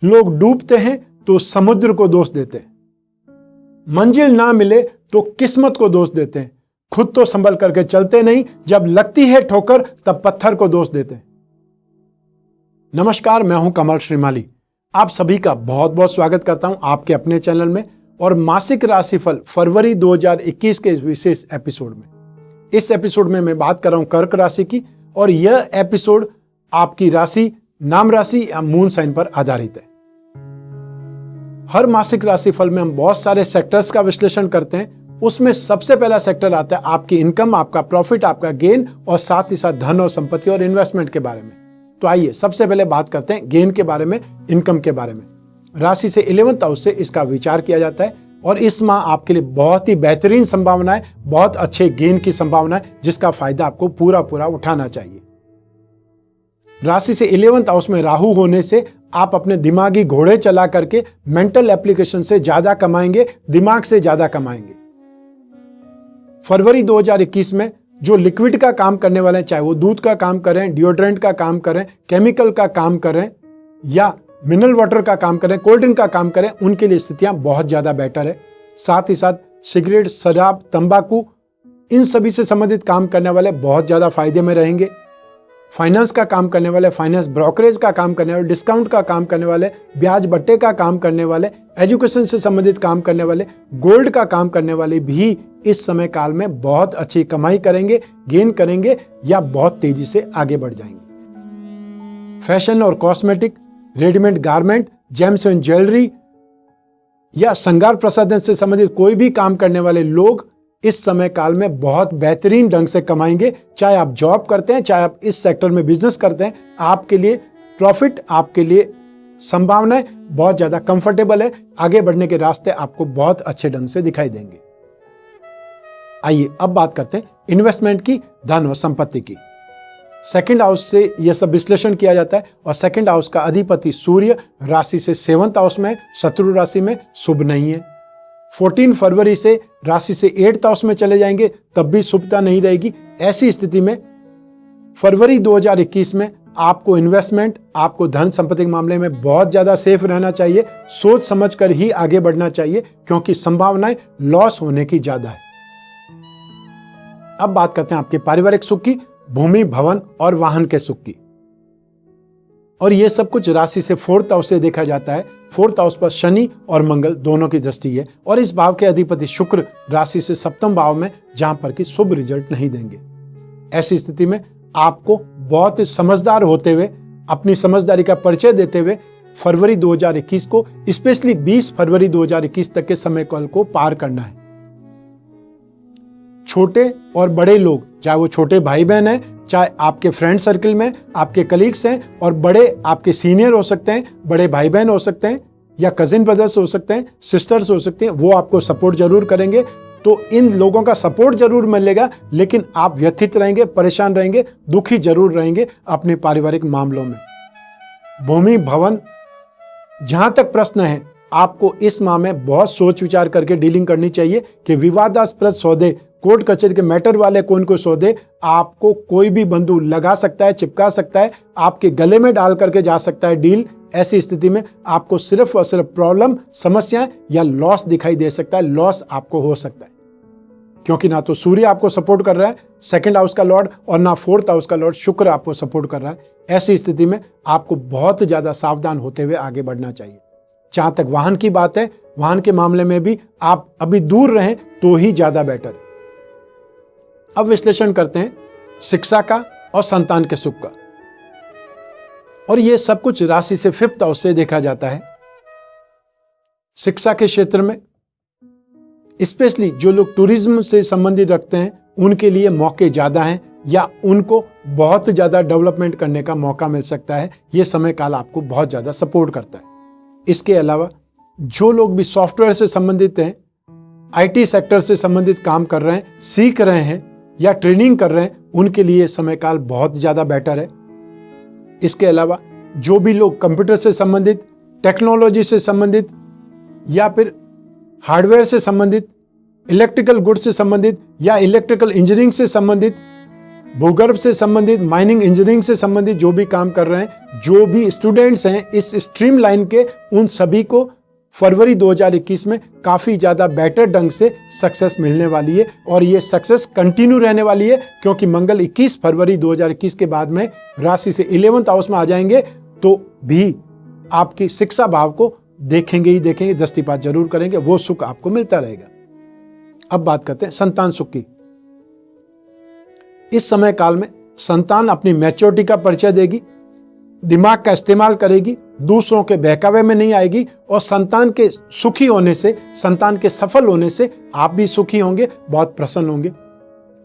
लोग डूबते हैं तो समुद्र को दोष देते हैं, मंजिल ना मिले तो किस्मत को दोष देते हैं, खुद तो संभल करके चलते नहीं, जब लगती है ठोकर तब पत्थर को दोष देते हैं। नमस्कार, मैं हूं कमल श्रीमाली। आप सभी का बहुत बहुत स्वागत करता हूं आपके अपने चैनल में और मासिक राशिफल फरवरी 2021 के इस विशेष एपिसोड में। इस एपिसोड में मैं बात कर रहा हूं कर्क राशि की और यह एपिसोड आपकी राशि, नाम राशि या मून साइन पर आधारित है। हर मासिक राशिफल में हम बहुत सारे सेक्टर्स का विश्लेषण करते हैं। उसमें सबसे पहला सेक्टर आता है आपकी इनकम, आपका प्रॉफिट, आपका गेन और साथ ही साथ धन और संपत्ति और इन्वेस्टमेंट के बारे में। तो आइए सबसे पहले बात करते हैं गेन के बारे में, इनकम के बारे में। राशि से 11th हाउस से इसका विचार किया जाता है और इस माह आपके लिए बहुत ही बेहतरीन संभावना है, बहुत अच्छे गेन की संभावना है, जिसका फायदा आपको पूरा उठाना चाहिए। राशि से 11th हाउस में राहु होने से आप अपने दिमागी घोड़े चला करके मेंटल एप्लीकेशन से ज्यादा कमाएंगे, दिमाग से ज्यादा कमाएंगे। फरवरी 2021 में जो लिक्विड का काम करने वाले हैं, चाहे वो दूध का काम करें, डिओड्रेंट का काम करें, केमिकल का काम करें या मिनरल वाटर का काम करें, कोल्ड ड्रिंक का काम करें, उनके लिए स्थितियां बहुत ज्यादा बेटर है। साथ ही साथ सिगरेट, शराब, तंबाकू, इन सभी से संबंधित काम करने वाले बहुत ज्यादा फायदे में रहेंगे। फाइनेंस का काम करने वाले, फाइनेंस ब्रोकरेज का काम करने वाले, डिस्काउंट का काम करने वाले, ब्याज बट्टे का काम करने वाले, एजुकेशन से संबंधित काम करने वाले, गोल्ड का काम करने वाले भी इस समय काल में बहुत अच्छी कमाई करेंगे, गेन करेंगे या बहुत तेजी से आगे बढ़ जाएंगे। फैशन और cosmetic, readymade garment, James and jewellery या श्रृंगार प्रसाधन से संबंधित कोई भी काम करने वाले लोग इस समय काल में बहुत बेहतरीन ढंग से कमाएंगे। चाहे आप जॉब करते हैं, चाहे आप इस सेक्टर में बिजनेस करते हैं, आपके लिए प्रॉफिट, आपके लिए संभावनाएं बहुत ज्यादा कंफर्टेबल है। आगे बढ़ने के रास्ते आपको बहुत अच्छे ढंग से दिखाई देंगे। आइए अब बात करते हैं इन्वेस्टमेंट की, धन और संपत्ति की। सेकंड हाउस से यह सब विश्लेषण किया जाता है और सेकंड हाउस का अधिपति सूर्य राशि से 7th हाउस में, शत्रु राशि में, शुभ नहीं है। 14 फरवरी से राशि से 8th हाउस में चले जाएंगे, तब भी शुभता नहीं रहेगी। ऐसी स्थिति में फरवरी 2021 में आपको इन्वेस्टमेंट, आपको धन संपत्ति के मामले में बहुत ज्यादा सेफ रहना चाहिए, सोच समझ कर ही आगे बढ़ना चाहिए, क्योंकि संभावनाएं लॉस होने की ज्यादा है। अब बात करते हैं आपके पारिवारिक सुख की, भूमि, भवन और वाहन के सुख की। और यह सब कुछ राशि से 4th हाउस से देखा जाता है। 4th हाउस पर शनि और मंगल दोनों की दृष्टि है और इस भाव के अधिपति शुक्र राशि से 7th भाव में, जहां पर कि शुभ रिजल्ट नहीं देंगे। ऐसी स्थिति में आपको बहुत ही समझदार होते हुए, अपनी समझदारी का परिचय देते हुए फरवरी 2021 को, स्पेशली 20 फरवरी 2021 तक के समय काल को पार करना है। छोटे और बड़े लोग, चाहे वो छोटे भाई बहन हैं, चाहे आपके फ्रेंड सर्कल में आपके कलीग्स हैं, और बड़े आपके सीनियर हो सकते हैं, बड़े भाई बहन हो सकते हैं या कजिन ब्रदर्स हो सकते हैं, सिस्टर्स हो सकते हैं, वो आपको सपोर्ट जरूर करेंगे। तो इन लोगों का सपोर्ट जरूर मिलेगा, लेकिन आप व्यथित रहेंगे, परेशान रहेंगे, दुखी जरूर रहेंगे अपने पारिवारिक मामलों में। भूमि, भवन, जहां तक प्रश्न है, आपको इस माह में बहुत सोच विचार करके डीलिंग करनी चाहिए कि विवादास्पद सौदे, कोर्ट कचहरी के मैटर वाले कोई सौदे आपको कोई भी बंधु लगा सकता है, चिपका सकता है, आपके गले में डाल करके जा सकता है डील। ऐसी स्थिति में आपको सिर्फ और सिर्फ प्रॉब्लम, समस्याएं या लॉस दिखाई दे सकता है, लॉस आपको हो सकता है, क्योंकि ना तो सूर्य आपको सपोर्ट कर रहा है, 2nd हाउस का लॉर्ड, और ना 4th हाउस का लॉर्ड शुक्र आपको सपोर्ट कर रहा है। ऐसी स्थिति में आपको बहुत ज्यादा सावधान होते हुए आगे बढ़ना चाहिए। जहां तक वाहन की बात है, वाहन के मामले में भी आप अभी दूर रहें तो ही ज्यादा बेटर है। अब विश्लेषण करते हैं शिक्षा का और संतान के सुख का, और यह सब कुछ राशि से 5th हाउस से देखा जाता है। शिक्षा के क्षेत्र में स्पेशली जो लोग टूरिज्म से संबंधित रखते हैं, उनके लिए मौके ज्यादा हैं या उनको बहुत ज्यादा डेवलपमेंट करने का मौका मिल सकता है। यह समय काल आपको बहुत ज्यादा सपोर्ट करता है। इसके अलावा जो लोग भी सॉफ्टवेयर से संबंधित हैं, IT सेक्टर से संबंधित काम कर रहे हैं, सीख रहे हैं या ट्रेनिंग कर रहे हैं, उनके लिए समय काल बहुत ज्यादा बेटर है। इसके अलावा जो भी लोग कंप्यूटर से संबंधित, टेक्नोलॉजी से संबंधित या फिर हार्डवेयर से संबंधित, इलेक्ट्रिकल गुड्स से संबंधित या इलेक्ट्रिकल इंजीनियरिंग से संबंधित भूगर्भ से संबंधित, माइनिंग इंजीनियरिंग से संबंधित जो भी काम कर रहे हैं, जो भी स्टूडेंट्स हैं इस स्ट्रीम लाइन के, उन सभी को फरवरी 2021 में काफी ज्यादा बेटर ढंग से सक्सेस मिलने वाली है और ये सक्सेस कंटिन्यू रहने वाली है, क्योंकि मंगल 21 फरवरी 2021 के बाद में राशि से 11th हाउस में आ जाएंगे तो भी आपकी शिक्षा भाव को देखेंगे ही देखेंगे, दृष्टिपात जरूर करेंगे, वो सुख आपको मिलता रहेगा। अब बात करते हैं संतान सुख की। इस समय काल में संतान अपनी मैच्योरिटी का परिचय देगी, दिमाग का इस्तेमाल करेगी, दूसरों के बहकावे में नहीं आएगी और संतान के सुखी होने से, संतान के सफल होने से आप भी सुखी होंगे, बहुत प्रसन्न होंगे।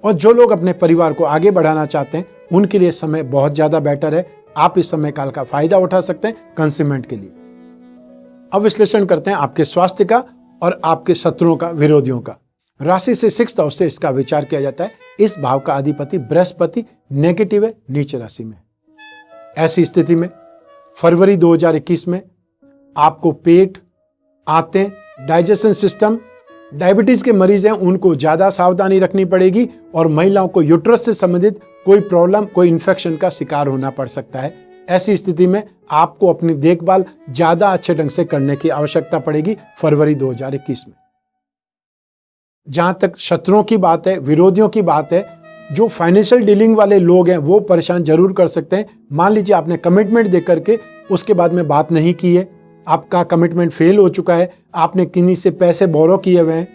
और जो लोग अपने परिवार को आगे बढ़ाना चाहते हैं उनके लिए समय बहुत ज्यादा बेटर है। आप इस समय काल का फायदा उठा सकते हैं कंसीमेंट के लिए। अब विश्लेषण करते हैं आपके स्वास्थ्य का और आपके शत्रुओं का, विरोधियों का। राशि से 6th हाउस से इसका विचार किया जाता है। इस भाव का अधिपति बृहस्पति नेगेटिव है, नीचे राशि में। ऐसी स्थिति में फरवरी 2021 में आपको पेट, आंतें, डाइजेशन सिस्टम, डायबिटीज के मरीज हैं उनको ज्यादा सावधानी रखनी पड़ेगी और महिलाओं को यूट्रस से संबंधित कोई प्रॉब्लम, कोई इन्फेक्शन का शिकार होना पड़ सकता है। ऐसी स्थिति में आपको अपनी देखभाल ज्यादा अच्छे ढंग से करने की आवश्यकता पड़ेगी फरवरी 2021 में। जहां तक शत्रुओं की बात है, विरोधियों की बात है, जो फाइनेंशियल डीलिंग वाले लोग हैं वो परेशान जरूर कर सकते हैं। मान लीजिए आपने कमिटमेंट दे करके उसके बाद में बात नहीं की है, आपका कमिटमेंट फेल हो चुका है, आपने किन्हीं से पैसे बोरो किए हुए हैं।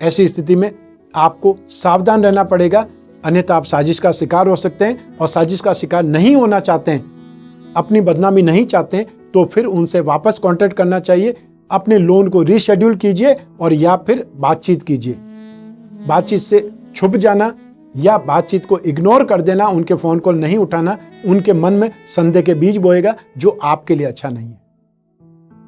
ऐसी स्थिति में आपको सावधान रहना पड़ेगा, अन्यथा आप साजिश का शिकार हो सकते हैं। और साजिश का शिकार नहीं होना चाहते हैं, अपनी बदनामी नहीं चाहते हैं, तो फिर उनसे वापस कॉन्टेक्ट करना चाहिए। अपने लोन को रीशेड्यूल कीजिए और या फिर बातचीत कीजिए। बातचीत से छुप जाना या बातचीत को इग्नोर कर देना, उनके फोन कॉल नहीं उठाना, उनके मन में संदेह के बीज बोएगा जो आपके लिए अच्छा नहीं है।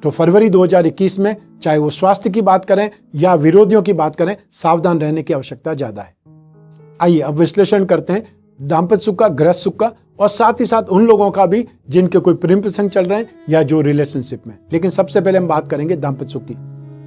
तो फरवरी 2021 में चाहे वो स्वास्थ्य की बात करें या विरोधियों की बात करें, सावधान रहने की आवश्यकता ज्यादा है। आइए अब विश्लेषण करते हैं दाम्पत्य सुख का, गृह सुख का और साथ ही साथ उन लोगों का भी जिनके कोई प्रेम प्रसंग चल रहे हैं या जो रिलेशनशिप में। लेकिन सबसे पहले हम बात करेंगे दाम्पत्य सुख की।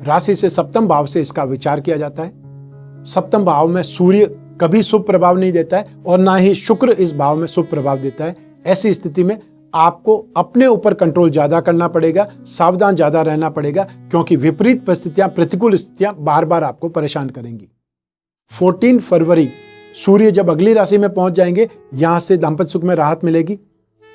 राशि से 7th भाव से इसका विचार किया जाता है। 7th भाव में सूर्य कभी शुभ प्रभाव नहीं देता है और ना ही शुक्र इस भाव में शुभ प्रभाव देता है। ऐसी स्थिति में आपको अपने ऊपर कंट्रोल ज्यादा करना पड़ेगा, सावधान ज्यादा रहना पड़ेगा, क्योंकि विपरीत परिस्थितियां, प्रतिकूल स्थितियां बार बार आपको परेशान करेंगी। 14 फरवरी सूर्य जब अगली राशि में पहुंच जाएंगे, यहां से दाम्पत्य सुख में राहत मिलेगी।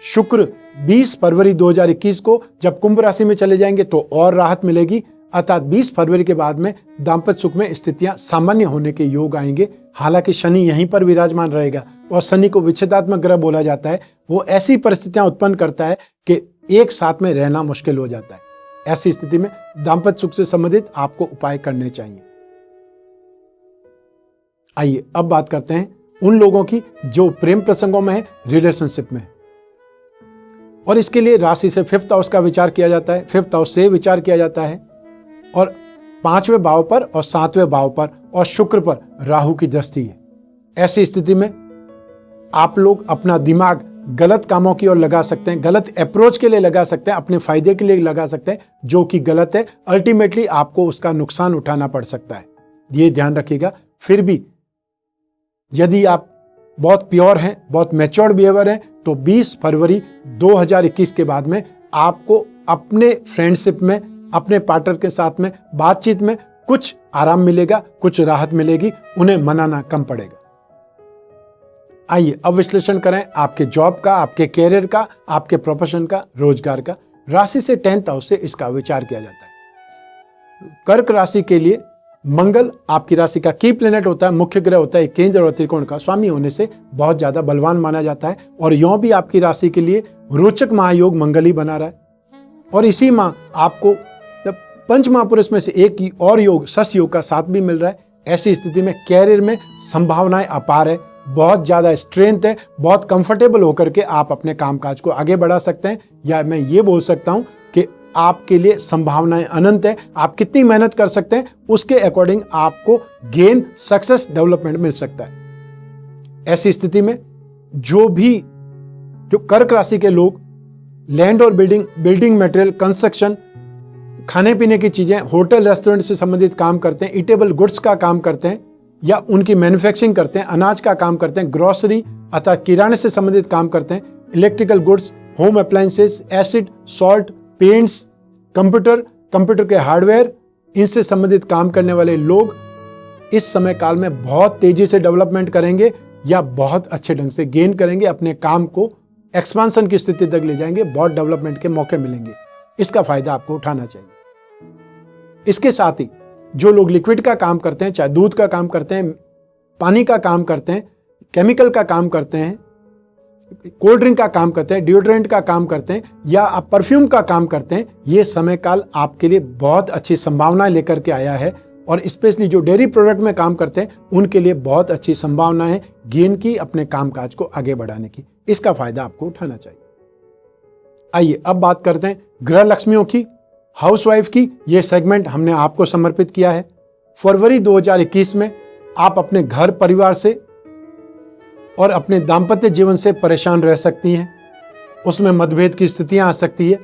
शुक्र 20 फरवरी 2021 को जब कुंभ राशि में चले जाएंगे तो और राहत मिलेगी। अर्थात 20 फरवरी के बाद में दाम्पत्य सुख में स्थितियां सामान्य होने के योग आएंगे। हालांकि शनि यहीं पर विराजमान रहेगा और शनि को विच्छेदात्मक ग्रह बोला जाता है। वो ऐसी परिस्थितियां उत्पन्न करता है कि एक साथ में रहना मुश्किल हो जाता है। ऐसी स्थिति में दाम्पत्य सुख से संबंधित आपको उपाय करने चाहिए। आइए अब बात करते हैं उन लोगों की जो प्रेम प्रसंगों में है, रिलेशनशिप में है। और इसके लिए राशि से 5th हाउस का विचार किया जाता है, 5th हाउस से विचार किया जाता है और 5वें भाव पर और 7वें भाव पर और शुक्र पर राहु की दृष्टि है। ऐसी स्थिति में आप लोग अपना दिमाग गलत कामों की ओर लगा सकते हैं, गलत अप्रोच के लिए लगा सकते हैं, अपने फायदे के लिए लगा सकते हैं, जो कि गलत है। अल्टीमेटली आपको उसका नुकसान उठाना पड़ सकता है, ये ध्यान रखिएगा। फिर भी यदि आप बहुत प्योर हैं, बहुत मैच्योर्ड बिहेवियर हैं, तो 20 फरवरी 2021 के बाद में आपको अपने फ्रेंडशिप में, अपने पार्टनर के साथ में बातचीत में कुछ आराम मिलेगा, कुछ राहत मिलेगी, उन्हें मनाना कम पड़ेगा। आइए अब विश्लेषण करें आपके जॉब का, आपके कैरियर का, आपके प्रोफेशन का, रोजगार का। राशि से 10th हाउस से इसका विचार किया जाता है। कर्क राशि के लिए मंगल आपकी राशि का की प्लेनेट होता है, मुख्य ग्रह होता है, केंद्र और त्रिकोण का स्वामी होने से बहुत ज्यादा बलवान माना जाता है। और यों भी आपकी राशि के लिए रोचक महायोग मंगल ही बना रहा है। और इसी माह आपको पंच महापुरुष में से एक ही और योग, सस योग का साथ भी मिल रहा है। ऐसी स्थिति में कैरियर में संभावनाएं अपार है, बहुत ज्यादा स्ट्रेंथ है, बहुत कंफर्टेबल होकर के आप अपने कामकाज को आगे बढ़ा सकते हैं। या मैं ये बोल सकता हूं कि आपके लिए संभावनाएं अनंत है। आप कितनी मेहनत कर सकते हैं उसके अकॉर्डिंग आपको गेन, सक्सेस, डेवलपमेंट मिल सकता है। ऐसी स्थिति में जो कर्क राशि के लोग लैंड और बिल्डिंग मटेरियल, कंस्ट्रक्शन, खाने पीने की चीजें, होटल रेस्टोरेंट से संबंधित काम करते हैं, ईटेबल गुड्स का काम करते हैं, या उनकी मैन्युफैक्चरिंग करते हैं, अनाज का काम करते हैं, ग्रोसरी अर्थात किराने से संबंधित काम करते हैं, electrical goods, home appliances, acid, salt, paints, computer के हार्डवेयर, इनसे संबंधित काम करने वाले लोग इस समय काल में बहुत तेजी से डेवलपमेंट करेंगे या बहुत अच्छे ढंग से गेन करेंगे, अपने काम को एक्सपांशन की स्थिति तक ले जाएंगे, बहुत डेवलपमेंट के मौके मिलेंगे। इसका फायदा आपको उठाना चाहिए। इसके साथ ही जो लोग लिक्विड का काम करते हैं, चाहे दूध का काम करते हैं, पानी का काम करते हैं, केमिकल का काम करते हैं, कोल्ड ड्रिंक का काम करते हैं, डिओड्रेंट का काम करते हैं या आप परफ्यूम का काम करते हैं, ये समय काल आपके लिए बहुत अच्छी संभावनाएं लेकर के आया है। और स्पेशली जो डेयरी प्रोडक्ट में काम करते हैं उनके लिए बहुत अच्छी संभावना है गेन की, अपने कामकाज को आगे बढ़ाने की। इसका फायदा आपको उठाना चाहिए। आइए अब बात करते हैं गृह लक्ष्मियों की, हाउसवाइफ की। यह सेगमेंट हमने आपको समर्पित किया है। फरवरी 2021 में आप अपने घर परिवार से और अपने दाम्पत्य जीवन से परेशान रह सकती हैं, उसमें मतभेद की स्थितियां आ सकती है।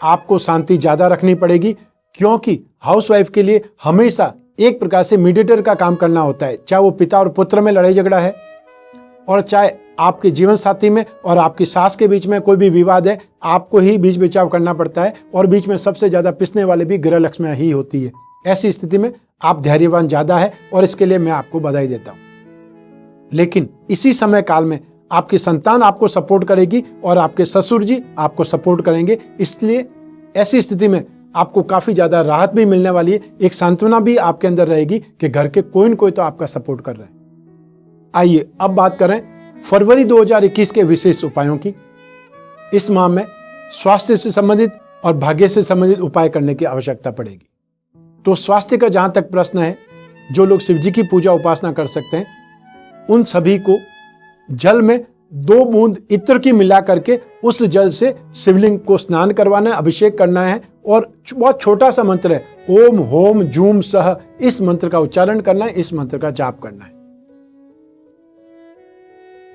आपको शांति ज्यादा रखनी पड़ेगी क्योंकि हाउसवाइफ के लिए हमेशा एक प्रकार से मीडिएटर का काम करना होता है, चाहे वो पिता और पुत्र में लड़ाई झगड़ा है और चाहे आपके जीवन साथी में और आपकी सास के बीच में कोई भी विवाद है, आपको ही बीच बचाव करना पड़ता है और बीच में सबसे ज्यादा पिसने वाले भी गृह लक्ष्मियां ही होती है। ऐसी स्थिति में आप धैर्यवान ज्यादा है और इसके लिए मैं आपको बधाई देता हूं। लेकिन इसी समय काल में आपकी संतान आपको सपोर्ट करेगी और आपके ससुर जी आपको सपोर्ट करेंगे, इसलिए ऐसी स्थिति में आपको काफी ज्यादा राहत भी मिलने वाली है। एक सांत्वना भी आपके अंदर रहेगी कि घर के कोई न कोई तो आपका सपोर्ट कर रहे हैं। आइए अब बात करें फरवरी 2021 के विशेष उपायों की। इस माह में स्वास्थ्य से संबंधित और भाग्य से संबंधित उपाय करने की आवश्यकता पड़ेगी। तो स्वास्थ्य का जहां तक प्रश्न है, जो लोग शिव जी की पूजा उपासना कर सकते हैं उन सभी को जल में 2 बूंद इत्र की मिला करके उस जल से शिवलिंग को स्नान करवाना है, अभिषेक करना है और बहुत छोटा सा मंत्र है, ओम होम जूम सह, इस मंत्र का उच्चारण करना है, इस मंत्र का जाप करना है।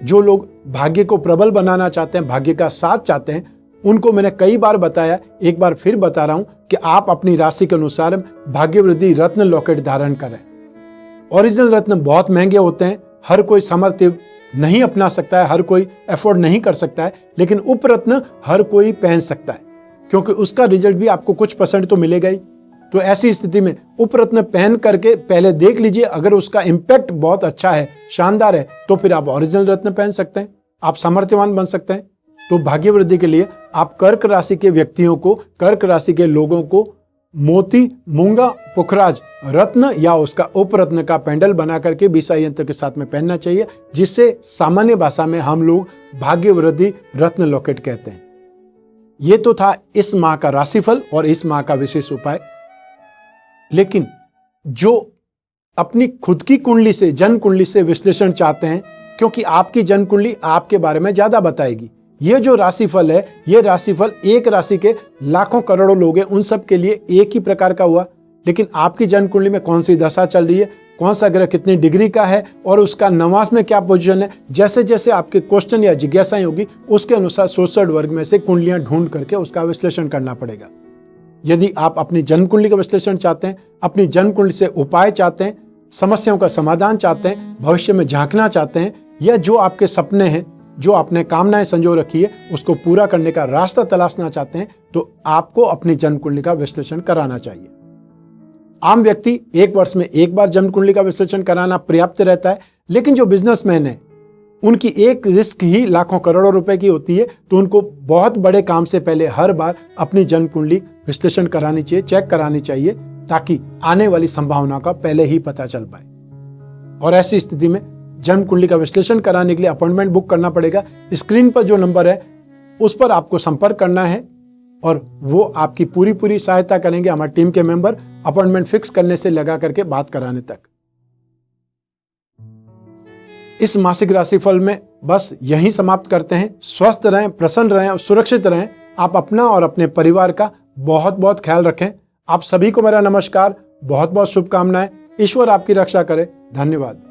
जो लोग भाग्य को प्रबल बनाना चाहते हैं, भाग्य का साथ चाहते हैं, उनको मैंने कई बार बताया, एक बार फिर बता रहा हूं कि आप अपनी राशि के अनुसार भाग्य वृद्धि रत्न लॉकेट धारण करें। ओरिजिनल रत्न बहुत महंगे होते हैं, हर कोई सामर्थ्य नहीं अपना सकता है, हर कोई एफोर्ड नहीं कर सकता है, लेकिन उपरत्न हर कोई पहन सकता है क्योंकि उसका रिजल्ट भी आपको कुछ % तो मिलेगा ही। तो ऐसी स्थिति में उपरत्न पहन करके पहले देख लीजिए, अगर उसका इंपैक्ट बहुत अच्छा है, शानदार है, तो फिर आप ओरिजिनल रत्न पहन सकते हैं, आप सामर्थ्यवान बन सकते हैं। तो भाग्य वृद्धि के लिए आप कर्क राशि के व्यक्तियों को, कर्क राशि के लोगों को मोती, मूंगा, पुखराज रत्न या उसका उपरत्न का पेंडल बना करके बीसाई यंत्र के साथ में पहनना चाहिए, जिससे सामान्य भाषा में हम लोग भाग्य वृद्धि रत्न लॉकेट कहते हैं। ये तो था इस माह का राशिफल और इस माह का विशेष उपाय। लेकिन जो अपनी खुद की कुंडली से, जन्म कुंडली से विश्लेषण चाहते हैं, क्योंकि आपकी जन्म कुंडली आपके बारे में ज्यादा बताएगी। ये जो राशिफल है, ये राशिफल एक राशि के लाखों करोड़ों लोग हैं, उन सब के लिए एक ही प्रकार का हुआ। लेकिन आपकी जन्म कुंडली में कौन सी दशा चल रही है, कौन सा ग्रह कितनी डिग्री का है और उसका नवांश में क्या पोजीशन है, जैसे जैसे आपके क्वेश्चन या जिज्ञासाएं होगी उसके अनुसार 67 वर्ग में से कुंडलियां ढूंढ करके उसका विश्लेषण करना पड़ेगा। यदि आप अपनी जन्म कुंडली का विश्लेषण चाहते हैं, अपनी जन्म कुंडली से उपाय चाहते हैं, समस्याओं का समाधान चाहते हैं, भविष्य में झांकना चाहते हैं, या जो आपके सपने हैं, जो आपने कामनाएं संजो रखी है, उसको पूरा करने का रास्ता तलाशना चाहते हैं, तो आपको अपनी जन्म कुंडली का विश्लेषण कराना चाहिए। आम व्यक्ति 1 वर्ष में 1 बार जन्म कुंडली का विश्लेषण कराना पर्याप्त रहता है, लेकिन जो बिजनेसमैन है उनकी एक रिस्क ही लाखों करोड़ों रुपए की होती है, तो उनको बहुत बड़े काम से पहले हर बार अपनी जन्म कुंडली विश्लेषण करानी चाहिए, चेक करानी चाहिए, ताकि आने वाली संभावना का पहले ही पता चल पाए। और ऐसी स्थिति में जन्म कुंडली का विश्लेषण कराने के लिए अपॉइंटमेंट बुक करना पड़ेगा। स्क्रीन पर जो नंबर है उस पर आपको संपर्क करना है और वो आपकी पूरी सहायता करेंगे, हमारी टीम के मेंबर, अपॉइंटमेंट फिक्स करने से लगा करके बात कराने तक। इस मासिक राशिफल में बस यहीं समाप्त करते हैं। स्वस्थ रहें, प्रसन्न रहें और सुरक्षित रहें। आप अपना और अपने परिवार का बहुत बहुत ख्याल रखें। आप सभी को मेरा नमस्कार, बहुत बहुत शुभकामनाएं। ईश्वर आपकी रक्षा करे। धन्यवाद।